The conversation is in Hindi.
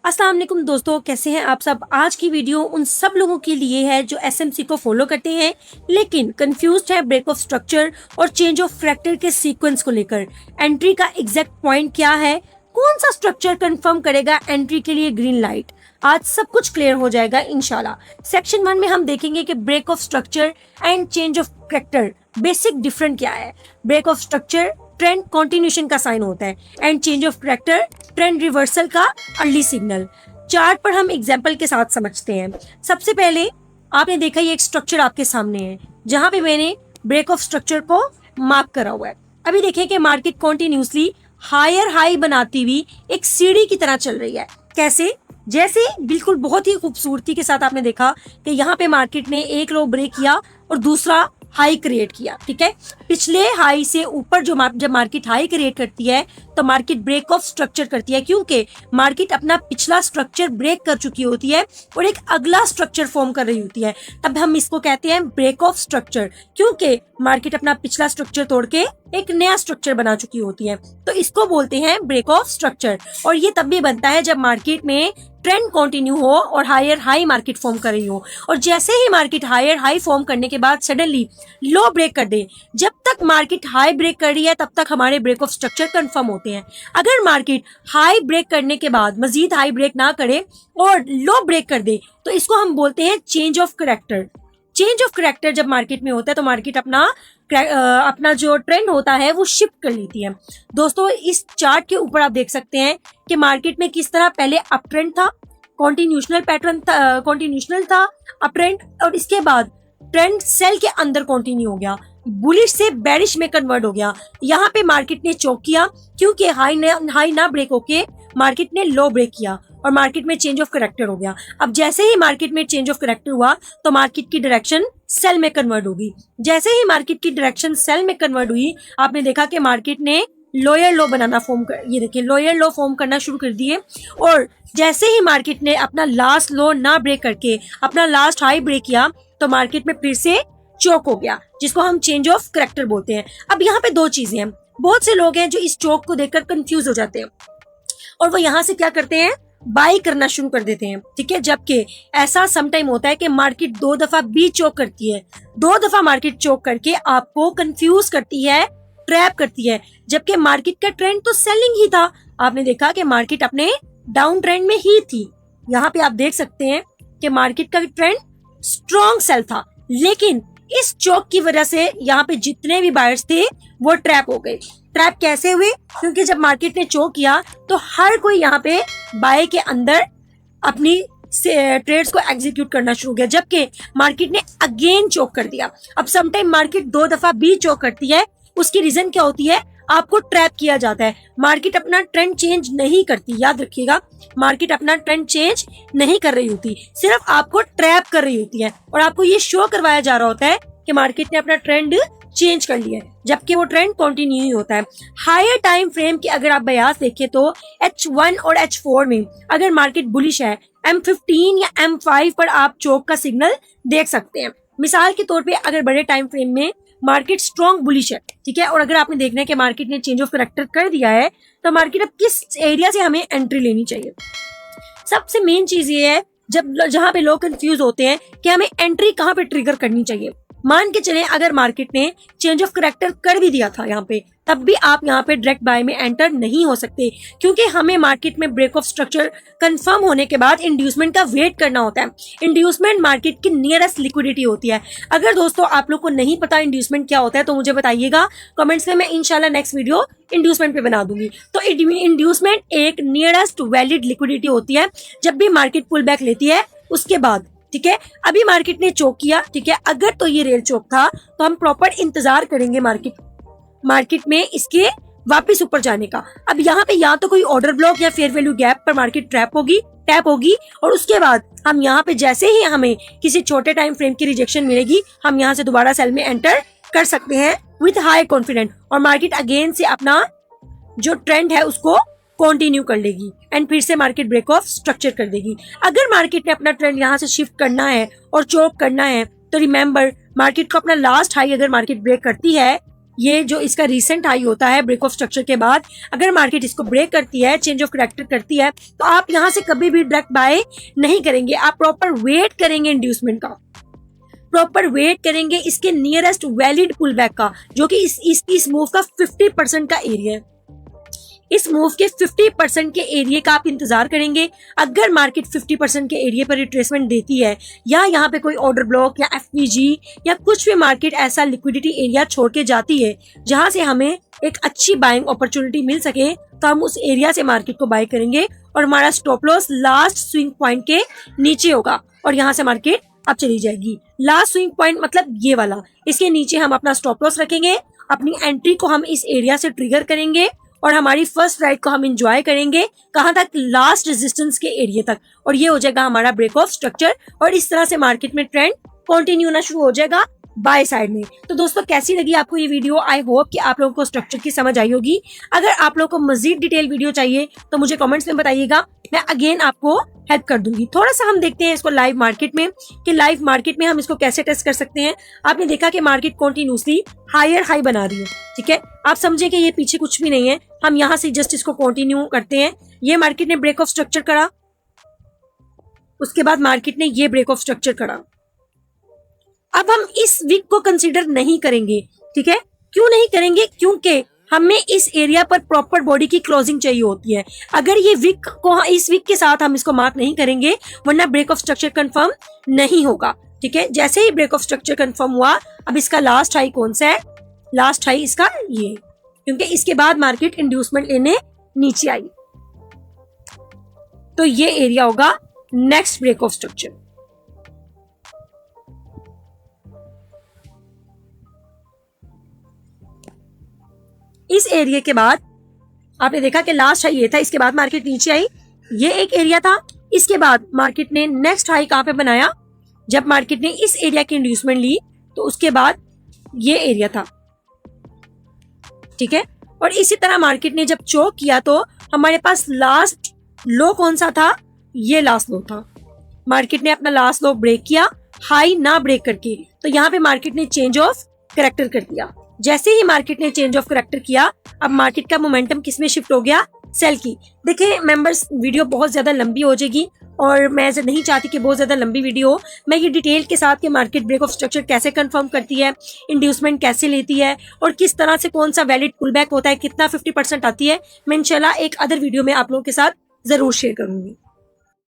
अस्सलाम वालेकुम दोस्तों, कैसे हैं आप सब। आज की वीडियो उन सब लोगों के लिए है जो एसएमसी को फॉलो करते हैं लेकिन कंफ्यूज्ड है ब्रेक ऑफ स्ट्रक्चर और चेंज ऑफ फैक्टर के सीक्वेंस को लेकर। एंट्री का एग्जैक्ट पॉइंट क्या है, कौन सा स्ट्रक्चर कंफर्म करेगा एंट्री के लिए ग्रीन लाइट, आज सब कुछ क्लियर हो जाएगा इंशाल्लाह। सेक्शन 1 में हम देखेंगे कि break of structure and change of factor basic different क्या है। Break of structure trend continuation का साइन होता है and change of character trend reversal का अर्ली सिग्नल। चार्ट पर हम एग्जांपल के साथ समझते हैं। सबसे पहले आपने देखा ये एक स्ट्रक्चर आपके सामने है जहां पे मैंने ब्रेक ऑफ स्ट्रक्चर को मार्क करा हुआ है। अभी देखें कि मार्केट कॉन्टिन्यूसली हायर हाई बनाती हुई एक सीढ़ी की तरह चल रही है। कैसे? जैसे बिल्कुल बहुत ही खूबसूरती के साथ आपने देखा कि यहाँ पे मार्केट ने एक लो ब्रेक किया और दूसरा हाई क्रिएट किया। ठीक है, पिछले हाई से ऊपर जब मार्केट हाई क्रिएट करती है तो मार्केट ब्रेक ऑफ स्ट्रक्चर करती है, क्योंकि मार्केट अपना पिछला स्ट्रक्चर ब्रेक कर चुकी होती है और एक अगला स्ट्रक्चर फॉर्म कर रही होती है। तब हम इसको कहते हैं ब्रेक ऑफ स्ट्रक्चर, क्योंकि मार्केट अपना पिछला स्ट्रक्चर तोड़ के एक नया स्ट्रक्चर बना चुकी होती है। तो इसको बोलते हैं ब्रेक ऑफ स्ट्रक्चर। और ये तब भी बनता है जब मार्केट में ट्रेंड कंटिन्यू हो और हायर हाई मार्केट फॉर्म कर रही हो, और जैसे ही मार्केट हायर हाई फॉर्म करने के बाद सडनली लो ब्रेक कर दे। जब तक मार्केट हाई ब्रेक कर रही है तब तक हमारे ब्रेक ऑफ स्ट्रक्चर कंफर्म होते हैं। अगर मार्केट हाई ब्रेक करने के बाद मजीद हाई ब्रेक ना करे और लो ब्रेक कर दे तो इसको हम बोलते हैं change of character. Change of character जब मार्केट में होता है तो मार्केट अपना जो ट्रेंड होता है वो शिफ्ट कर लेती है। दोस्तों, इस चार्ट के ऊपर आप देख सकते हैं कि मार्केट में किस तरह पहले अप ट्रेंड था, कॉन्टिन्यूशनल था अप ट्रेंड, और इसके बाद ट्रेंड सेल के अंदर कंटिन्यू हो गया, बुलिश से बेरिश में कन्वर्ट हो गया। यहाँ पे मार्केट ने चोक किया क्योंकि हाई ना ब्रेक होके मार्केट ने लो ब्रेक किया और मार्केट में चेंज ऑफ करैक्टर हो गया। अब जैसे ही मार्केट में चेंज ऑफ करैक्टर हुआ तो मार्केट की डायरेक्शन सेल में कन्वर्ट होगी। जैसे ही मार्केट की डायरेक्शन सेल में कन्वर्ट हुई, आपने देखा कि मार्केट ने लोअर लो बनाना ये देखिए लोअर लो फॉर्म करना शुरू कर दिए। और जैसे ही मार्केट ने अपना लास्ट लो ना ब्रेक करके अपना लास्ट हाई ब्रेक किया तो मार्केट में फिर से चोक हो गया, जिसको हम चेंज ऑफ करैक्टर बोलते हैं। अब यहाँ पे दो चीजें हैं। बहुत से लोग हैं जो इस चोक को देखकर कंफ्यूज हो जाते हैं और वो यहाँ से क्या करते हैं, बाई करना शुरू कर देते हैं। ठीक है, जबकि ऐसा समटाइम होता है कि मार्केट 2 दफा भी चोक करती है। 2 दफा मार्केट चोक करके आपको कंफ्यूज करती है, ट्रैप करती है, जबकि मार्केट का ट्रेंड तो सेलिंग ही था। आपने देखा कि मार्केट अपने डाउन ट्रेंड में ही थी। यहाँ पे आप देख सकते हैं कि मार्केट का ट्रेंड स्ट्रॉन्ग सेल था, लेकिन इस चोक की वजह से यहाँ पे जितने भी बायर्स थे वो ट्रैप हो गए। ट्रैप कैसे हुए? क्योंकि जब मार्केट ने चोक किया तो हर कोई यहाँ पे बाय के अंदर अपनी ट्रेड्स को एग्जीक्यूट करना शुरू किया, जबकि मार्केट ने अगेन चोक कर दिया। अब समटाइम मार्केट 2 दफा भी चोक करती है, उसकी रीजन क्या होती है, आपको ट्रैप किया जाता है। मार्केट अपना ट्रेंड चेंज नहीं करती, याद रखिएगा, मार्केट अपना ट्रेंड चेंज नहीं कर रही होती, सिर्फ आपको ट्रैप कर रही होती है और आपको ये शो करवाया जा रहा होता है कि मार्केट ने अपना ट्रेंड चेंज कर लिया है, जबकि वो ट्रेंड कंटिन्यू ही होता है। हायर टाइम फ्रेम की अगर आप बयास देखें तो H1 और H4 में अगर मार्केट बुलिश है, M15 या M5 पर आप चोक का सिग्नल देख सकते हैं। मिसाल के तौर पे अगर बड़े टाइम फ्रेम में मार्केट स्ट्रॉन्ग बुलिश है, ठीक है, और अगर आपने देखना है कि मार्केट ने चेंज ऑफ करैक्टर कर दिया है तो मार्केट अब किस एरिया से हमें एंट्री लेनी चाहिए। सबसे मेन चीज ये है जहां पे लोग कंफ्यूज होते हैं कि हमें एंट्री कहां पे ट्रिगर करनी चाहिए। मान के चले अगर मार्केट ने चेंज ऑफ करैक्टर कर भी दिया था यहाँ पे, तब भी आप यहाँ पे डायरेक्ट बाय में एंटर नहीं हो सकते, क्योंकि हमें मार्केट में ब्रेक ऑफ स्ट्रक्चर कंफर्म होने के बाद इंड्यूसमेंट का वेट करना होता है। इंड्यूसमेंट मार्केट की नियरेस्ट लिक्विडिटी होती है। अगर दोस्तों आप लोग को नहीं पता इंड्यूसमेंट क्या होता है तो मुझे बताइएगा कमेंट्स में, मैं इंशाल्लाह नेक्स्ट वीडियो इंड्यूसमेंट पे बना दूंगी। तो इंड्यूसमेंट एक नियरेस्ट वैलिड लिक्विडिटी होती है जब भी मार्केट पुल बैक लेती है उसके बाद। ठीक है, अभी मार्केट ने चोक किया, ठीक है, अगर तो ये रेल चोक था तो हम प्रॉपर इंतजार करेंगे मार्केट में इसके वापस ऊपर जाने का। अब यहाँ पे या तो कोई ऑर्डर ब्लॉक या फेयर वैल्यू गैप पर मार्केट टैप होगी और उसके बाद हम यहाँ पे जैसे ही हमें किसी छोटे टाइम फ्रेम की रिजेक्शन मिलेगी हम यहाँ से दोबारा सेल में एंटर कर सकते हैं विथ हाई कॉन्फिडेंट, और मार्केट अगेन से अपना जो ट्रेंड है उसको कंटिन्यू कर लेगी एंड फिर से मार्केट ब्रेक ऑफ स्ट्रक्चर कर देगी। अगर मार्केट ने अपना ट्रेंड यहाँ से शिफ्ट करना है और चोक करना है तो रिमेंबर, मार्केट को अपना लास्ट हाई अगर मार्केट ब्रेक करती है ये जो इसका रिसेंट हाई होता है ब्रेक ऑफ स्ट्रक्चर के बाद, अगर मार्केट इसको ब्रेक करती है, चेंज ऑफ करैक्टर करती है, तो आप यहाँ से कभी भी डायरेक्ट बाय नहीं करेंगे। आप प्रॉपर वेट करेंगे इंड्यूसमेंट का, प्रॉपर वेट करेंगे इसके नियरेस्ट वैलिड पुल बैक का, जो कि इस मूव का 50% का एरिया है। इस मूव के 50% के एरिया का आप इंतजार करेंगे। अगर मार्केट 50% के एरिया पर रिट्रेसमेंट देती है, या यहाँ पे कोई ऑर्डर ब्लॉक या एफपीजी या कुछ भी मार्केट ऐसा लिक्विडिटी एरिया छोड़ के जाती है जहां से हमें एक अच्छी बाइंग अपॉर्चुनिटी मिल सके, तो हम उस एरिया से मार्केट को बाय करेंगे और हमारा stop loss last swing point के नीचे होगा और यहाँ से मार्केट अब चली जाएगी। लास्ट स्विंग पॉइंट मतलब ये वाला, इसके नीचे हम अपना स्टॉप लॉस रखेंगे। अपनी एंट्री को हम इस एरिया से ट्रिगर करेंगे और हमारी फर्स्ट राइड को हम एंजॉय करेंगे कहां तक, लास्ट रेजिस्टेंस के एरिया तक, और ये हो जाएगा हमारा ब्रेक ऑफ स्ट्रक्चर। और इस तरह से मार्केट में ट्रेंड कंटिन्यू होना शुरू हो जाएगा बाय साइड में। तो दोस्तों कैसी लगी आपको ये वीडियो? आई होप कि आप लोगों को स्ट्रक्चर की समझ आई होगी। अगर आप लोगों को मजीद डिटेल वीडियो चाहिए तो मुझे कमेंट्स में बताइएगा, मैं अगेन आपको हेल्प कर दूंगी। थोड़ा सा हम देखते हैं इसको लाइव मार्केट में कि लाइव मार्केट में हम इसको कैसे टेस्ट कर सकते हैं। आपने देखा कि मार्केट कंटिन्यूसली हायर हाई बना रही है, ठीक है। आप समझे कि ये पीछे कुछ भी नहीं है, हम यहाँ से जस्ट इसको कंटिन्यू करते हैं। ये मार्केट ने ब्रेक ऑफ स्ट्रक्चर करा, उसके बाद मार्केट ने ये ब्रेक ऑफ स्ट्रक्चर करा। अब हम इस वीक को कंसीडर नहीं करेंगे, ठीक है। क्यों नहीं करेंगे? क्योंकि हमें इस एरिया पर प्रॉपर बॉडी की क्लोजिंग चाहिए होती है। अगर ये वीक को इस वीक के साथ हम इसको मार्क नहीं करेंगे, वरना ब्रेक ऑफ स्ट्रक्चर कंफर्म नहीं होगा, ठीक है। जैसे ही ब्रेक ऑफ स्ट्रक्चर कंफर्म हुआ, अब इसका लास्ट हाई कौन सा है? लास्ट हाई इसका ये, क्योंकि इसके बाद मार्केट इंड्यूसमेंट लेने नीचे आई, तो ये एरिया होगा नेक्स्ट ब्रेक ऑफ स्ट्रक्चर। इस एरिया के बाद आपने देखा कि लास्ट हाई ये था, इसके बाद मार्केट नीचे आई, ये एक एरिया था। इसके बाद मार्केट ने नेक्स्ट हाई कहां पे बनाया? जब मार्केट ने इस एरिया की इंड्यूसमेंट ली, तो उसके बाद ये एरिया था, ठीक है। और इसी तरह मार्केट ने जब चोक किया तो हमारे पास लास्ट लो कौन सा था? ये लास्ट लो था। मार्केट ने अपना लास्ट लो ब्रेक किया, हाई ना ब्रेक करके, तो यहाँ पे मार्केट ने चेंज ऑफ करैक्टर कर दिया। जैसे ही मार्केट ने चेंज ऑफ करैक्टर किया, अब मार्केट का मोमेंटम किस में शिफ्ट हो गया? सेल की। देखिए मेंबर्स, वीडियो बहुत ज्यादा लंबी हो जाएगी और मैं नहीं चाहती कि बहुत ज्यादा लंबी वीडियो हो। मैं ये डिटेल के साथ कि मार्केट ब्रेक ऑफ स्ट्रक्चर कैसे कंफर्म करती है, इंड्यूसमेंट कैसे लेती है और किस तरह से कौन सा वैलिड पुल बैक होता है, कितना 50% आती है, मैं इंशाल्लाह एक अदर वीडियो में आप लोगों के साथ जरूर शेयर करूंगी।